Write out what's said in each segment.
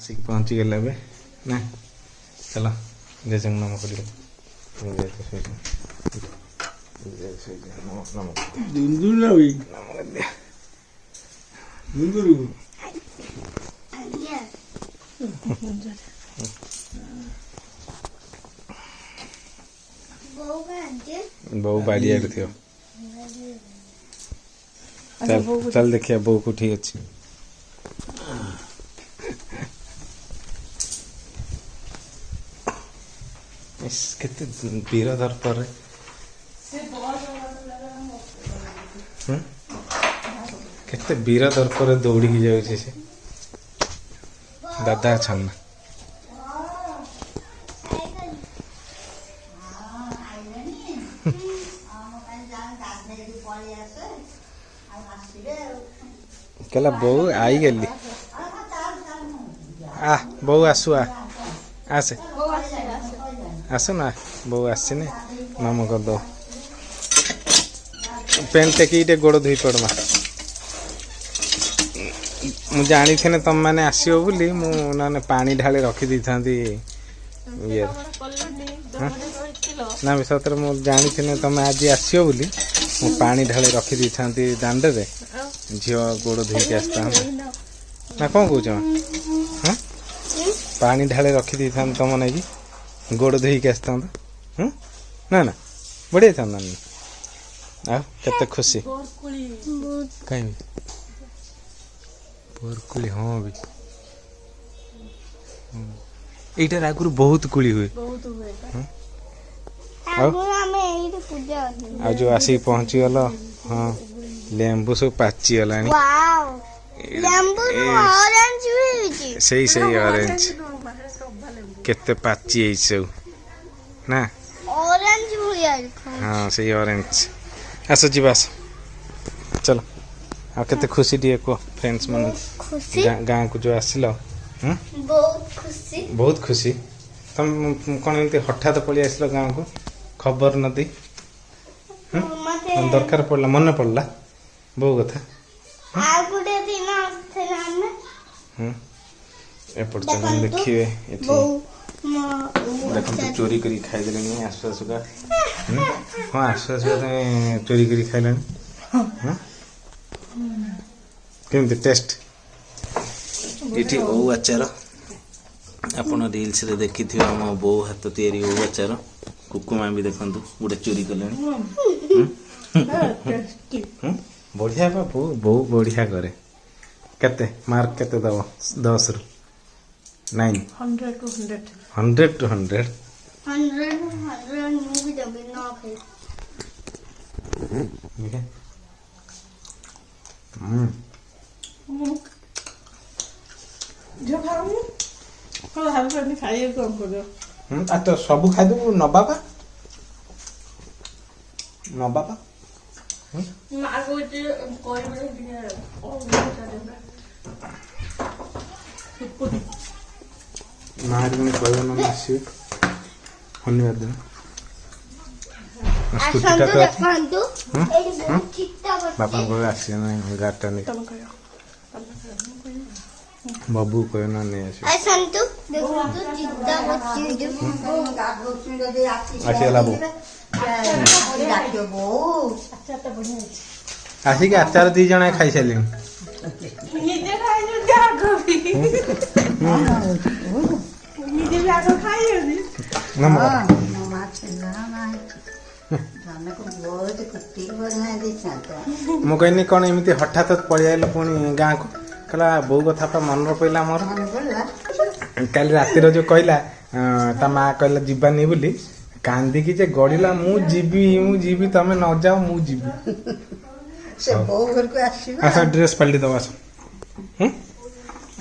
आसिक पहुँची गले ଏବେ ନା चल ଜେଜେଙ୍କୁ ନମ କରିବ बो बाड़िया थी चल चल देखिए बो को ठीक अच्छी केते वीर दर्पर केते वीर दर्पर दौड़ी जाऊे से दादा छन्ना कहला बो आई गली आ बो आसु आसे आस ना बो आसने मामू कर दो पेंट टेक गोड़ धोई पड़मा मु जानी थे तुम मैंने आसो बोली मुझे पानी ढाली रखी दी था ये ना सतरे मुझे जानी थी तुम आज आसो बोली मु पानी ढाली रखी दी था दांड रे झील गोड़ धोईक आसता ना कौन कौच हाँ पानी ढाली रखी दी था तुम नहीं गोड़ धोईक आसता ना ना बढ़िया था ना केते खुशी कहीं पोरकुली हाँ भी एटार आगुरी बहुत कुली हुए आ जो आसिक पहुंची गल हाँ लेंबू सब पाची गला सही सही ऑरेंज केते पाची सब ना हाँ सही ऑरेंज आस जी आस चलो आ केते खुशी दिए को फ्रेंड्स मन गाँव को जो आसिल बहुत खुशी तुम कौन एमती हठात पलि आसिल गाँव को खबर नदी दरकार पड़ला मन पड़ला बो कथा एपट चल देखिए देखो चोरी करी खाई देले आसु आसुका हाँ आसु आसुका चोरी करी खाइले केमती टेस्ट ये ओ आचार आपण रील्स रे देखि थियो हम बो हाथ तैयारी ओ आचार कुकुमा भी देखंतु गोटे चोरी कले बढ़िया बा बो बढ़िया करे केते मार्क केते दब 10 रु 9 100 to 100 movie दबे ना खाई जो खाऊ को हाल करनी खाइए कम करो आ तो सब खाइ दो न बाबा मार को जे कोई बले दिने ओ मार में कोई न आसी धन्यवाद दिन बापा को आसी ना गाटा नहीं बाबू को ना नहीं आसी संतु देखो तो चित्ता बच्ची आसी लाबो आसी के आचार दी जणा खाई साले निजे खाई जो आगो भी निजे भी आगो खाई होनी नमो मु कहनी कौन एमती हठात पलि आइल पुणी गाँ को कहला बो कथा मन पड़ा मोर कल राति जो कहला ता माँ कहला जीवानी बोली कांदी जे गड़िला मु जीवी तमे न जाओ मु जीवी से बो घर को आसा ड्रेस पलटि दवा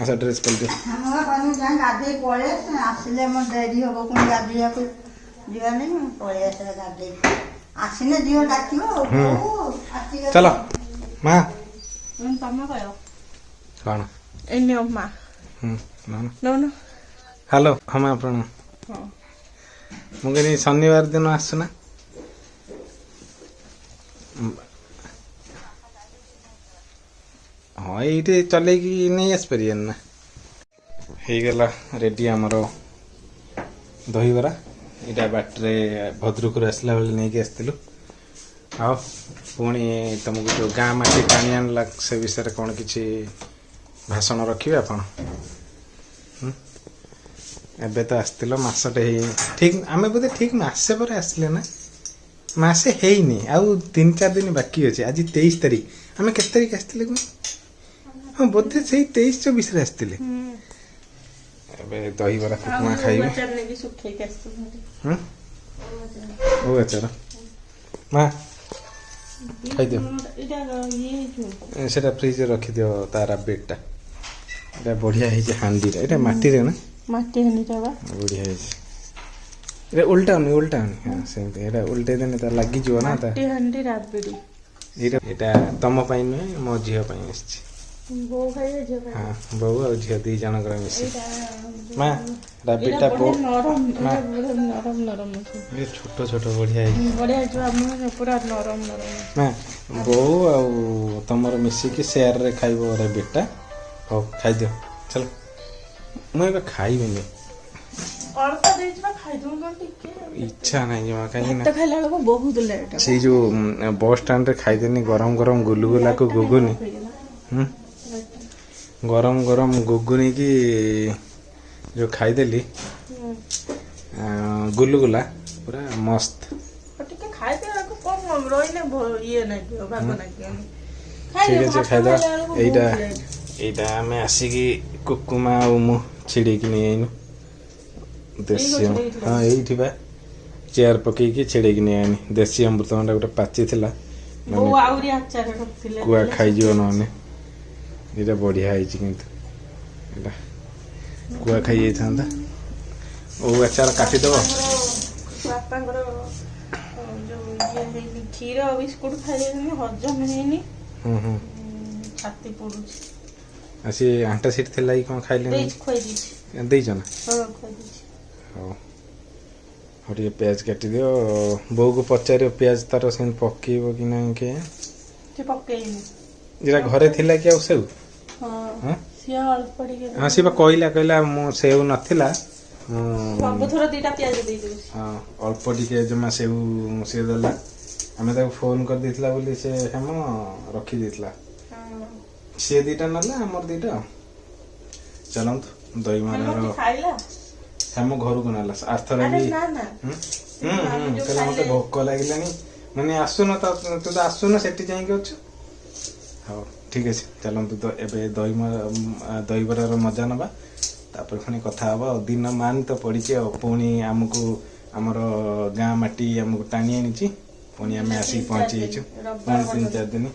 आसा ड्रेस पलटि हम कनु जा गाधे पळे आसिले म देरी होबो कोन गाधिया को जीवा नहीं पळे आसा गाधे आसिने जियो डाकियो चलो मां तमे कयो कौन एने मां नो हेलो हम आपण मुझे शनिवार दिन आसना हाँ ये चल नहीं आसपार ना ହେଇଗଲା ରେଡି ଆମର ଦହିବରା। ଏଇଟା ବାଟରେ ଭଦ୍ରକରୁ ଆସିଲା ବେଳେ ନେଇକି ଆସିଥିଲୁ। ଆଉ ପୁଣି ତମକୁ ଯେଉଁ ଗାଁ ମାଟି ଟାଣି ଆଣିଲା ସେ ବିଷୟରେ କ'ଣ କିଛି ଭାଷଣ ରଖିବେ ଆପଣ? ଏବେ ତ ଆସିଥିଲ ମାସଟେ ହେଇ ଠିକ୍ ଆମେ ବୋଧେ ଠିକ୍ ମାସେ ପରେ ଆସିଲେ ନା? ମାସେ ହେଇନି, ଆଉ 3-4 ଦିନ ବାକି ଅଛି। ଆଜି 23 ତାରିଖ। ଆମେ କେତେ ତାରିଖ ଆସିଥିଲେ କୁହ? ହଁ ବୋଧେ ସେଇ 23-24ରେ ଆସିଥିଲେ। ଏବେ ଦହିବରା ଉପମା ଖାଇବେ। ଓ ଆଚାର ମା ଖାଇଦିଅ, ସେଟା ଫ୍ରିଜରେ ରଖିଦିଅ। ତାର ବେଡଟା ଏଇଟା ବଢ଼ିଆ ହେଇଛି। ହାଣ୍ଡିଟା ଏଇଟା ମାଟିରେ ନା? ମାଟି ହାଣ୍ଡିଟା ବା ବଢ଼ିଆ ହେଇଛି। ଏଇଟା ଓଲଟାଉନି ହଁ ସେମିତି। ଏଇଟା ଓଲଟେଇ ଦେଲେ ତା ଲାଗିଯିବ ନା। ତା ହାଣ୍ଡି ରାବିଡି ଏଇଟା ତମ ପାଇଁ ନୁହେଁ, ମୋ ଝିଅ ପାଇଁ ଆସିଛି। ବୋଉ ଖାଇବେ ଝିଅ ଖାଇବେ? ହଁ ବୋଉ ଆଉ ଝିଅ 2 ଜଣଙ୍କର ମିଶି। ମା ରାବିଡିଟା ନରମ ଛୋଟ ଛୋଟ ବଢ଼ିଆ ହେଇଛି। ବଢିଆ ପୁରା ନରମ। ମା ବୋଉ ଆଉ ତମର ମିଶିକି ସେୟାରରେ ଖାଇବ ରାବିଡିଟା। ହଉ ଖାଇଦିଅ ଚାଲ। ମୁଁ ଏବେ ଖାଇବିନି, ଇଚ୍ଛା ନାହିଁ ଜମା। କାହିଁକି ନା ସେଇ ଯେଉଁ ବସ୍ ଷ୍ଟାଣ୍ଡରେ ଖାଇଦେନି ଗରମ ଗରମ ଗୁଲୁଗୁଲାକୁ ଗୁଗୁନି। ଗରମ ଗୁଗୁନି କି ଯେଉଁ ଖାଇଦେଲି ଗୁଲୁଗୁଲା ପୁରା ମସ୍ତ। ଟିକେ ଖାଇଦେବାକୁ କଣ ରହିଲେ ଇଏ ଲାଗିବ, ଭାଗ ଲାଗିବନି। ଠିକ୍ ଅଛି ଖାଇଦେବା। ଏଇଟା ଆମେ ଆସିକି କୁକୁମା ଆଉ ମୁଁ ଛିଡ଼େଇକି ନେଇ ଆଇନୁ ଦେଶୀ। ହଁ ଏଇଠି ବା ଚେୟାର ପକେଇକି ଛିଡ଼େଇକି ନେଇ ଆଇନି। ଦେଶୀ ଅମୃତଭଣ୍ଡା ଗୋଟେ ପାଚିଥିଲା, କୁଆ ଖାଇଯିବ ନହେଲେ। ଏଇଟା ବଢ଼ିଆ ହେଇଛି କିନ୍ତୁ ଏଇଟା କୁଆ ଖାଇଯାଇଥାନ୍ତା। ଓ ଆଚାର କାଟିଦେବ। ବାପାଙ୍କର ଯୋଉ କ୍ଷୀର ବିସ୍କୁଟ ଖାଇଯାଇଛନ୍ତି, ହଜମ ହେଇନି, ଛାତି ପୋଡୁଛି। ଆଉ ସେ ଆଣ୍ଟା ସିଟ୍ ଥିଲା କି କ'ଣ ଖାଇଲେନି? ଦେଇଛ ନା? ହଉ ହଉ ଟିକେ ପିଆଜ କାଟିଦିଅ। ବୋଉକୁ ପଚାରିବ ପିଆଜ ତାର ସେମିତି ପକେଇବ କି ନାହିଁ। କେ ଯେଟା ଘରେ ଥିଲା କି ଆଉ ସେଉ? ହଁ ସିଏ ବା କହିଲା ମୁଁ ସେଉ ନଥିଲା, ସବୁଥର 2ଟା ପିଆଜ ଦେଇଦେଉଛି। ହଁ ଅଳ୍ପ ଟିକେ ଜମା ସେଉ ସିଏ ଦେଲା। ଆମେ ତାକୁ ଫୋନ୍ କରିଦେଇଥିଲା ବୋଲି ସେ ହେମ ରଖିଦେଇଥିଲା। ସିଏ 2ଟା ନେଲା, ଆମର 2ଟା। ଚାଲନ୍ତୁ ଦହିବରାର ହେମ ଘରକୁ ନେଲା। ଆରଥର ବି କହିଲା ମତେ ଭୋକ ଲାଗିଲାଣି, ମାନେ ଆସୁନ ତୁ ତ ଆସୁନ, ସେଠି ଯାଇକି ଅଛୁ। ହଉ ଠିକ୍ ଅଛି ଚାଲନ୍ତୁ ତ ଏବେ ଦହିବରାର ମଜା ନେବା, ତାପରେ ପୁଣି କଥା ହେବା। ଆଉ ଦିନ ମାନ ତ ପଡ଼ିଛି, ଆଉ ପୁଣି ଆମକୁ ଆମର ଗାଁ ମାଟି ଆମକୁ ଟାଣି ଆଣିଛି। ପୁଣି ଆମେ ଆସିକି ପହଞ୍ଚି ଯାଇଛୁ। ପୁଣି 3-4 ଦିନ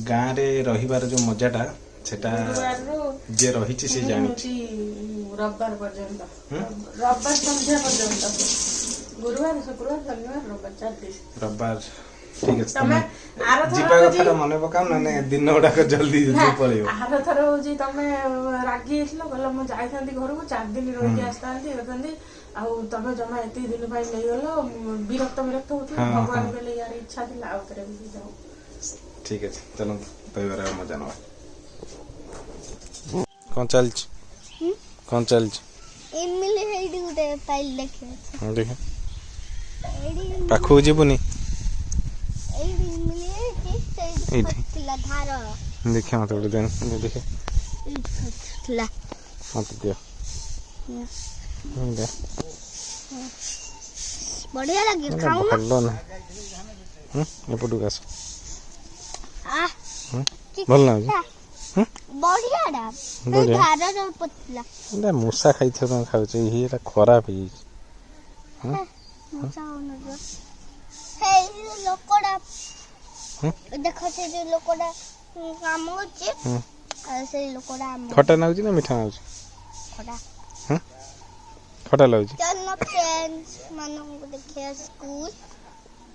ଗାଁରେ ରହିବାର ଯେଉଁ ମଜାଟା, ସେଟା ଯିଏ ରହିଛି ସେ ଜାଣିଛି। ରବିବାର ପର୍ଯ୍ୟନ୍ତ, ରବିବାର ସନ୍ଧ୍ୟା ପର୍ଯ୍ୟନ୍ତ, ଗୁରୁବାର ଶୁକ୍ରବାର ଶନିବାର ରବିବାର 4 ଦିନ। ରବିବାର ଠିକ୍ ଅଛି। ତମେ ଯିବା କଥାଟା ମନେ ପକାଅ, ନହେଲେ ଦିନ ଗୁଡାକ ଜଲ୍ଦି ପଳେଇବ। ଆରଥର ହଉଛି ତମେ ରାଗି ଯାଇଥିଲ, କହିଲ ମୁଁ ଯାଇଥାନ୍ତି ଘରକୁ 4 ଦିନ ରହିକି ଆସିଥାନ୍ତି ଆଉ ତମେ ଜମା ଏତିକି ଦିନ ପାଇଁ ନେଇଗଲ। ବିରକ୍ତ ହଉଥିବ। ଭଗବାନ କହିଲେ ୟାର ଇଚ୍ଛା ଥିଲା, ଆଉ ଥରେ ବି ଯାଉ। ଠିକ୍ ଅଛି ଚାଲନ୍ତୁ ଦହିବରା ମଜା ନେବା। କ'ଣ ଚାଲିଛି? ପାଖକୁ ଯିବୁନି? ଦେଖିଆ ମତେ ଗୋଟେ ଦେନ, ଦେଖେ ମତେ ଦିଅ। ବଢିଆ ଲାଗେ, ଭଲ ନା? ଏପଟକୁ ଆସ। ଭଲ ଲାଗୁଛି? ମୂଷା ଖାଇଥିବ ତମେ ଖାଉଛ, ଇଏଟା ଖରାପ ହେଇଯାଇଛି। ଖଟା ଲାଗୁଛି ନା ମିଠା ଲାଗୁଛି? ଖଟା ଲାଗୁଛି।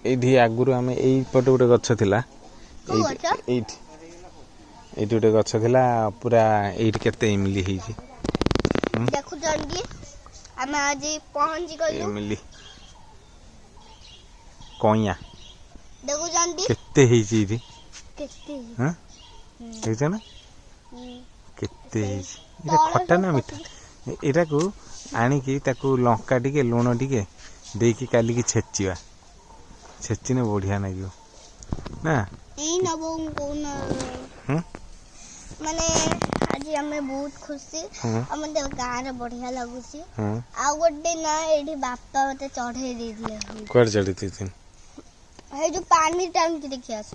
ଏଇଠି ଆଗରୁ ଆମେ ଏଇପଟେ ଗୋଟେ ଗଛ ଥିଲା, ଏଇଠି ଗୋଟେ ଗଛ ଥିଲା ପୁରା। ଏଇଠି କେତେ ଇମିଲି ହେଇଛି ଦେଖୁଛନ୍ତି। ଆମେ ଆଜି ପହଞ୍ଚି ଗଲୁ। ଇମିଲି କଇଁଆ ଦେଖୁଛନ୍ତି କେତେ ହେଇଛି ଏଇଠି। ଦେଖିଛ ନା କେତେ ହେଇଛି? ଏଇଟା ଖଟା ନା ମିଠା? ଏଇଟା କୁ ଆଣିକି ତାକୁ ଲଙ୍କା ଟିକେ ଲୁଣ ଟିକେ ଦେଇକି କାଲିକି ଛେଚିବା ଛେଚିନେ ବଢିଆ ଲାଗିବ ନା ମାନେ ଆଜି ଆମେ ବହୁତ ଖୁସି ଆମ ଗାଁରେ ବଢିଆ ଲାଗୁଛି ହଁ ଆଉ ଗୋଟେ ନା ଏଇଠି ବାପା ମତେ ଚଢେଇ ଦେଇଥିଲେ କୁଆଡେ ଚଢି ଦେଇଥିଲି ଏଇ ଯୋଉ ପାଣି ଟାଙ୍କି ଦେଖି ଆସ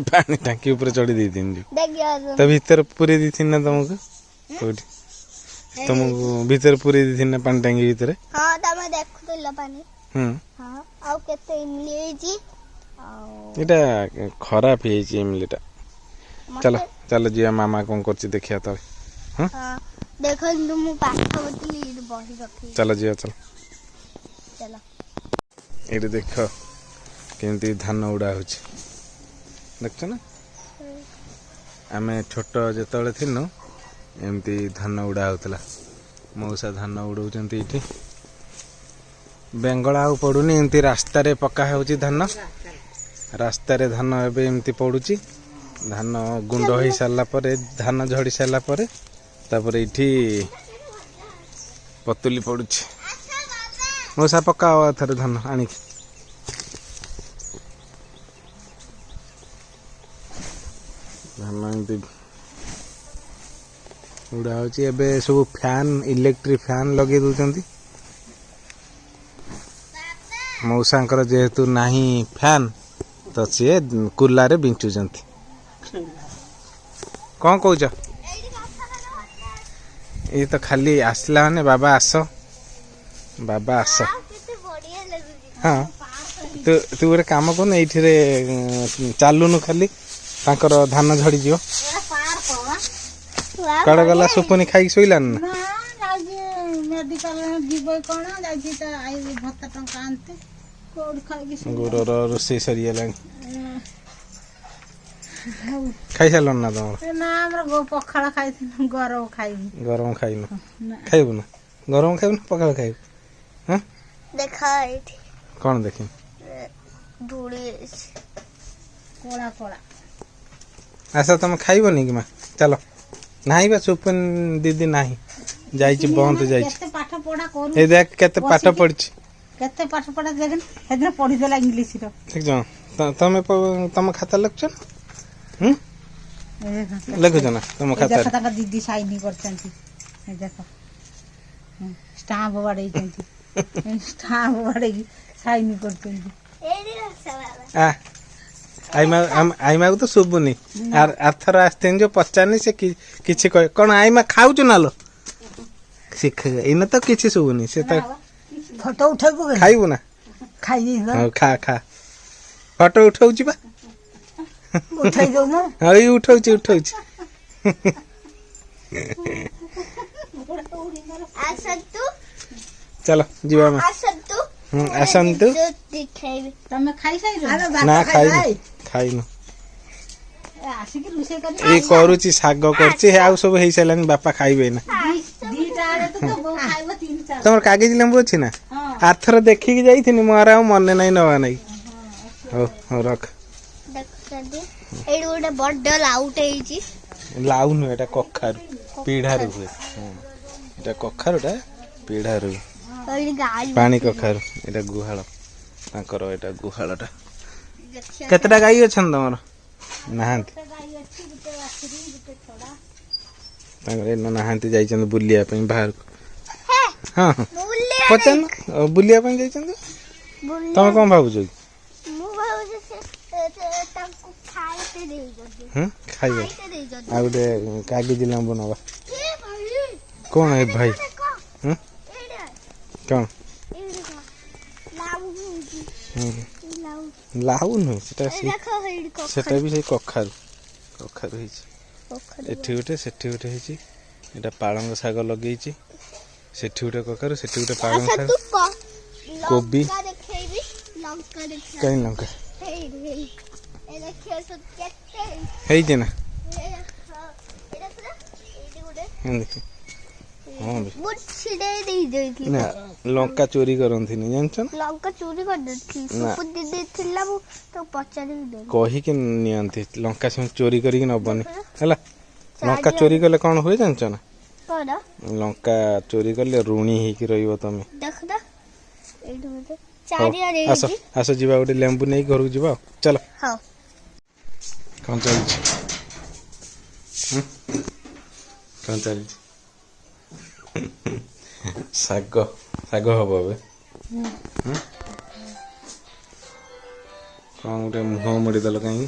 ପାଣି ଟାଙ୍କି ଉପରେ ଚଢି ଦେଇଥିଲି ଦେଖି ଆସ ତା ଭିତରେ ପୁରେଇ ଦେଇଥିଲି ନା ତମକୁ କୋଉଠି ତମକୁ ଭିତରେ ପୁରେଇ ଦେଇଥିଲି ନା ପାଣି ଟାଙ୍କି ଭିତରେ ହଁ ତମେ ଦେଖୁଥିଲ ପାଣି ହୁଁ ହଁ ଆଉ କେତେ ଇମଲି ହେଇଛି ଆଉ ଏଇଟା ଖରାପ ହେଇଛି ଏମିଲିଟା ଚାଲ ମତେ ଚାଲ ଯିବା ମାମା କଣ କରୁଛି ଦେଖିବା ତଳେ ହଁ ଦେଖନ୍ତୁ ମୁଁ ପାଠ ପଢିଥିଲି ଏଇଠି ବହି ରଖିଛି ଚାଲ ଯିବା ଚାଲ ଚାଲ ଏଇଠି ଦେଖ କେମିତି ଧାନ ଉଡ଼ା ହଉଛି ଦେଖଛ ନା ଆମେ ଛୋଟ ଯେତେବେଳେ ଥିଲୁ ଏମିତି ଧାନ ଉଡ଼ା ହଉଥିଲା ମଉସା ଧାନ ଉଡ଼ଉଛନ୍ତି ଏଇଠି ବେଙ୍ଗଳା ଆଉ ପଡ଼ୁନି ଏମିତି ରାସ୍ତାରେ ପକା ହେଉଛି ଧାନ ରାସ୍ତାରେ ଧାନ ଏବେ ଏମିତି ପଡ଼ୁଛି ଧାନ ଗୁଣ୍ଡ ହେଇ ସାରିଲା ପରେ ଧାନ ଝଡ଼ି ସାରିଲା ପରେ ତାପରେ ଏଇଠି ପତୁଲି ପଡ଼ୁଛି ମଉସା ପକାଅ ଥରେ ଧାନ ଆଣିକି ଧାନ ଏମିତି ଉଡ଼ା ହେଉଛି ଏବେ ସବୁ ଫ୍ୟାନ୍ ଇଲେକ୍ଟ୍ରିକ୍ ଫ୍ୟାନ୍ ଲଗେଇ ଦେଉଛନ୍ତି ମଉସାଙ୍କର ଯେହେତୁ ନାହିଁ ଫ୍ୟାନ୍ ତ ସିଏ କୁଲାରେ ବିଞ୍ଚୁଛନ୍ତି କ'ଣ କହୁଛ ଏଇ ତ ଖାଲି ଆସିଲା ମାନେ ବାବା ଆସ ହଁ ତୁ ଗୋଟେ କାମ କରୁନୁ ଏଇଥିରେ ଚାଲୁନୁ ଖାଲି ତାଙ୍କର ଧାନ ଝଡ଼ିଯିବ କୁଆଡ଼େ ଗଲା ସୁପୁନି ଖାଇକି ଶୋଇଲାନି ନା ମେଡିକାଲ ଯିବ କଣ ଯାଇଛି ତା ଆଇ ଭତ୍ତା ଟଙ୍କା ଆଣିତେ କୋଉଠି ଖାଇକି ଗୁରର ରୋଷେଇ ସରିଗଲାଣି ଖାଇସାରିଲଣି ନା ତମର ନା ଆମର ପଖାଳ ଖାଇଥିଲୁ ଗରମ ଖାଇବୁ ଗରମ ଖାଇନୁ ଖାଇବୁ ନା ଗରମ ଖାଇବୁ ନା ପଖାଳ ଖାଇବୁ ହଁ ଦେଖା ଏଇଠି କ'ଣ ଦେଖି ଧୂଳି କଳା କଳା ଆସ ତମେ ଖାଇବନି କି ମା ଚାଲ ନାହିଁ ବା ସୁପୁନି ଦିଦି ନାହିଁ ଯାଇଛି ବନ୍ଦ ଯାଇଛି କେତେ ପାଠ ପଢା କରୁ ଏଇ ଦେখ କେତେ ପାଠ ପଢିଛି କେତେ ପାଠ ପଢା ଦେଖେନ ସେଦିନ ପଢିଦେଲା ଇଂଲିଶର ଦେଖଛ ତମେ ତମ ଖାତା ଲେଖୁଛ ନା ଲେଖୁଛ ନା ତମ ଖାତା ତାଙ୍କ ଦିଦି ସାଇନି କରିଛନ୍ତି ଦେଖ ଷ୍ଟାମ୍ପ ବାଡେଇଛନ୍ତି ଷ୍ଟାମ୍ପ ବାଡେଇକି ସାଇନି କରିଛନ୍ତି ଆଇମାକୁ ତ ଶୁଭୁନି ଆରଥର ଆସିଥିଲି ଯୋଉ ପଚାରିନି ସେ କିଛି କହେ କ'ଣ ଆଇମା ଖାଉଛୁ ନା ଲୋ ଏଇନା ତ କିଛି ଶୁଭୁନି ସେ ତ ଫଟୋ ଉଠେଇବୁ ଖାଇବୁ ନା ଖାଇଦେଇ ହଉ ଖା ଫଟୋ ଉଠଉଛି ବା ଉଠେଇ ଦଉନ ଏଇ ଉଠଉଛି ଚାଲ ଯିବା ମା ଆସନ୍ତୁ ତମେ ଖାଇସାଇଲ ନା ଖାଇନୁ ଆସିକି ରୋଷେଇ କରି ଏଇ କରୁଛି ଶାଗ କରୁଛି ଆଉ ସବୁ ହେଇସାରିଲାଣି ବାପା ଖାଇବେ ନା ଦିଟା ବେଳେ ତ ବୋଉ ଖାଇବ ତିନିଟା ତମର କାଗଜ ଲେମ୍ବୁ ଅଛି ନା ଆରଥର ଦେଖିକି ଯାଇଥିନି ମୋର ଆଉ ମନେ ନାହିଁ ନବା ନାଇଁ ହଉ ରଖ ଏଇଠି ଗୋଟେ ବଡ ଲାଉଟେ ହେଇଛି ଲାଉ ନୁହେଁ ଏଟା କଖାରୁ ପିଢାରୁ ହୁଏ ଏଟା କଖାରୁଟା ପିଢାରୁ ପାଣି କଖାରୁ ଏଟା ଗୁହାଳ ତାଙ୍କର ଏଟା ଗୁହାଳଟା କେତେଟା ଗାଈ ଅଛନ୍ତି ତମର ନାହାନ୍ତି ତାଙ୍କର ଏଇନା ନାହାନ୍ତି ଯାଇଛନ୍ତି ବୁଲିବା ପାଇଁ ବାହାରକୁ ହଁ ପଚାରୁନ ବୁଲିବା ପାଇଁ ଯାଇଛନ୍ତି ତମେ କ'ଣ ଭାବୁଛ କି ଖାଇବା ଆଉ ଗୋଟେ କାଗଜ ଲେମ୍ବୁ ନବା କ'ଣ ଏ ଭାଇ କ'ଣ ଲାଉ ନୁହେଁ ସେଟା ବି ସେଇ କଖାରୁ ହେଇଛି ଏଠି ଗୋଟେ ସେଠି ଗୋଟେ ହେଇଛି ଏଟା ପାଳଙ୍ଗ ଶାଗ ଲଗେଇଛି ସେଠି ଗୋଟେ କଖାରୁ ସେଠି ଗୋଟେ ପାଳଙ୍ଗ ଶାଗ କୋବି କାହିଁ ଲଙ୍କା ହେଇଛି ନା ନା ଲଙ୍କା ଚୋରି କରନ୍ତିନି ଜାଣିଛ ନା ଲଙ୍କା ଚୋରି କରିଦେଇଥିଲି ଥିଲା ମୁଁ ତାକୁ ପଚାରିକି କହିକି ନିଅନ୍ତି ଲଙ୍କା ସେମିତି ଚୋରି କରିକି ନବନି ହେଲା ଲଙ୍କା ଚୋରି କଲେ କ'ଣ ହୁଏ ଜାଣିଛ ନା କଣ ଲଙ୍କା ଚୋରି କଲେ ଋଣୀ ହେଇକି ରହିବ ତମେ। ଦେଖ ତ ଏଇଠି ବୋଧେ ଚାରିଆଡେ ଆସ ହେଇଛି। ଆସ ଯିବା ଗୋଟେ ଲେମ୍ବୁ ନେଇ ଘରକୁ ଯିବା ଆଉ। ଚାଲ। ହଉ କ'ଣ ଚାଲିଛି? କ'ଣ ଚାଲିଛି? ଶାଗ ଶାଗ ହବ ଏବେ। କ'ଣ ଗୋଟେ ମୁହଁ ମୋଡ଼ିଦେଲ କାହିଁକି?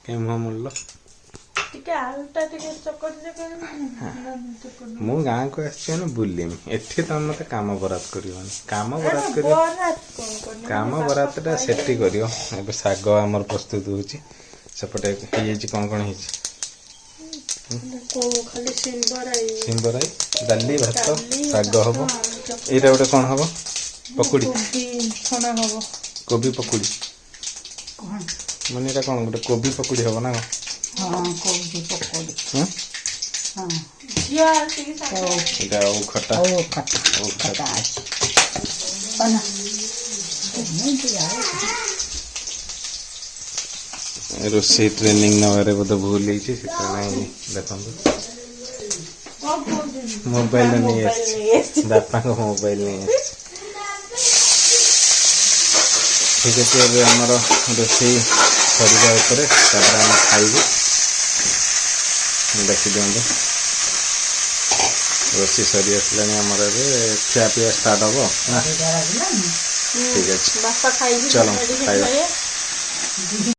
କାହିଁ ମୁହଁ ମୋଡ଼ିଲ? ଟିକେ ଆଳୁଟା ଟିକେ ଚକଟି ମୁଁ ଗାଁକୁ ଆସିଛି ମାନେ ବୁଲିମି। ଏଠି ତମେ ମତେ କାମ ବରାଦ କରିବନି। କାମ ବରାଦ କରିବ, କାମ ବରାଦଟା ସେଠି କରିବ। ଏବେ ଶାଗ ଆମର ପ୍ରସ୍ତୁତ ହଉଛି। ସେପଟେ ହେଇଯାଇଛି କ'ଣ କ'ଣ ହେଇଛି? ଖାଲି ସିମ୍ବରାଇ, ଡାଲି, ଭାତ, ଶାଗ ହବ। ଏଇଟା ଗୋଟେ କ'ଣ ହବ? ପକୁଡ଼ି, ଛଣା ହବ। କୋବି ପକୁଡ଼ି। ମାନେ ଏଇଟା କ'ଣ ଗୋଟେ କୋବି ପକୁଡ଼ି ହବ ନା କ'ଣ? ଝିଅ ଆସିକି ଏଇଟା ଆଉ ଖଟା, ଆଉ ଖଟା। ରୋଷେଇ ଟ୍ରେନିଂ ନେବାରେ ବୋଧେ ଭୁଲ ହେଇଛି, ସେଥିପାଇଁ ଦେଖନ୍ତୁ ମୋବାଇଲ ନେଇ ଆସିଛି, ବାପାଙ୍କ ମୋବାଇଲ ନେଇ ଆସିଛି। ଠିକ୍ ଅଛି, ଏବେ ଆମର ରୋଷେଇ ସରିବା ଉପରେ, ତାପରେ ଆମେ ଖାଇବୁ। ଦେଖିଦିଅନ୍ତୁ ରୋଷେଇ ସରି ଆସିଲାଣି ଆମର, ଏବେ ଖିଆ ପିଆ ଷ୍ଟାର୍ଟ ହବ ନା? ଠିକ୍ ଅଛି, ବାପା ଖାଇକି ଚାଲ ଖାଇବା।